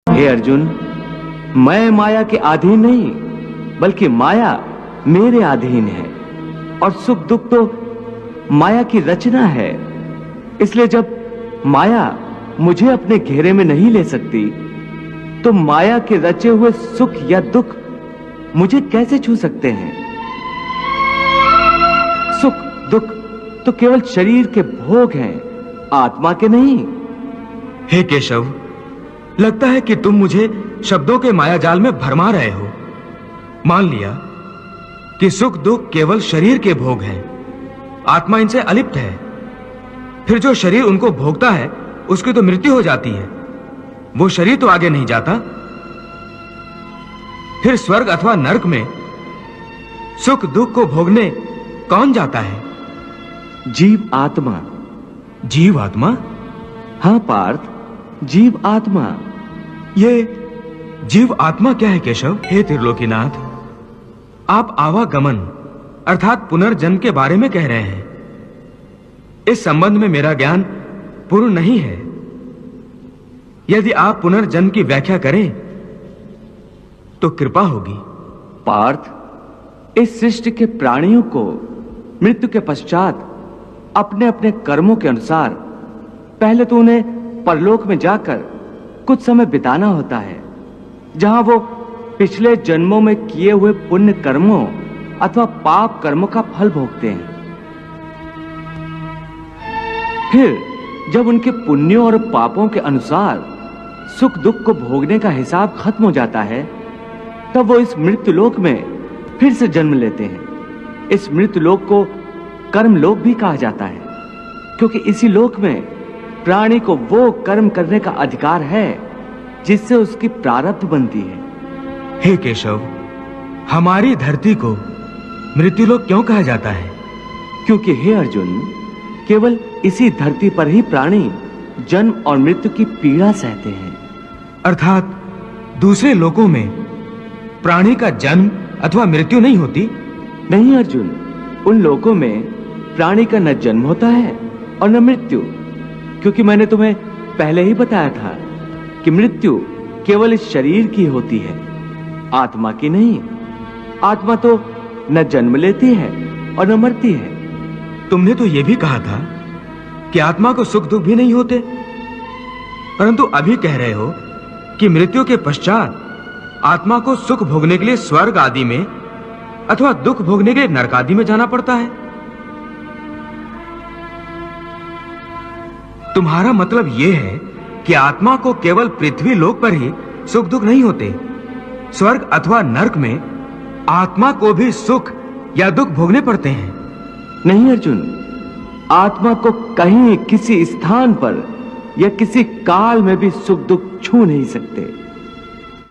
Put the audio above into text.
हे अर्जुन, मैं माया के अधीन नहीं, बल्कि माया मेरे अधीन है। और सुख दुख तो माया की रचना है। इसलिए जब माया मुझे अपने घेरे में नहीं ले सकती, तो माया के रचे हुए सुख या दुख मुझे कैसे छू सकते हैं? सुख दुख तो केवल शरीर के भोग हैं, आत्मा के नहीं। हे केशव, लगता है कि तुम मुझे शब्दों के मायाजाल में भरमा रहे हो। मान लिया कि सुख दुख केवल शरीर के भोग हैं, आत्मा इनसे अलिप्त है। फिर जो शरीर उनको भोगता है उसकी तो मृत्यु हो जाती है, वो शरीर तो आगे नहीं जाता। फिर स्वर्ग अथवा नरक में सुख दुख को भोगने कौन जाता है? जीव आत्मा। जीव आत्मा? हां पार्थ, जीव आत्मा। ये जीव आत्मा क्या है केशव? हे त्रिलोकीनाथ, आप आवागमन अर्थात पुनर्जन्म के बारे में कह रहे हैं। इस संबंध में मेरा ज्ञान पूर्ण नहीं है। यदि आप पुनर्जन्म की व्याख्या करें तो कृपा होगी। पार्थ, इस सृष्टि के प्राणियों को मृत्यु के पश्चात अपने अपने कर्मों के अनुसार पहले तो उन्हें परलोक में जाकर कुछ समय बिताना होता है, जहां वो पिछले जन्मों में किए हुए पुण्य कर्मों अथवा पाप कर्मों का फल भोगते हैं। फिर जब उनके पुण्यों और पापों के अनुसार सुख दुख को भोगने का हिसाब खत्म हो जाता है, तब वो इस मृत्यु लोक में फिर से जन्म लेते हैं। इस मृत्यु लोक को कर्म लोक भी कहा जाता है, क्योंकि इसी लोक में प्राणी को वो कर्म करने का अधिकार है जिससे उसकी प्रारब्ध बनती है। हे केशव, हमारी धरती को मृत्युलोक क्यों कहा जाता है? क्योंकि हे अर्जुन, केवल इसी धरती पर ही प्राणी जन्म और मृत्यु की पीड़ा सहते हैं। अर्थात दूसरे लोकों में प्राणी का जन्म अथवा मृत्यु नहीं होती? नहीं अर्जुन, उन लोकों में प्राणी का न जन्म होता है और न मृत्यु, क्योंकि मैंने तुम्हें पहले ही बताया था कि मृत्यु केवल इस शरीर की होती है, आत्मा की नहीं। आत्मा तो न जन्म लेती है और न मरती है। तुमने तो यह भी कहा था कि आत्मा को सुख दुख भी नहीं होते, परंतु अभी कह रहे हो कि मृत्यु के पश्चात आत्मा को सुख भोगने के लिए स्वर्ग आदि में अथवा दुख भोगने के लिए नरक आदि में जाना पड़ता है। तुम्हारा मतलब यह है कि आत्मा को केवल पृथ्वी लोक पर ही सुख दुख नहीं होते, स्वर्ग अथवा नरक में आत्मा को भी सुख या दुख भोगने पड़ते हैं? नहीं अर्जुन, आत्मा को कहीं किसी स्थान पर या किसी काल में भी सुख दुख छू नहीं सकते।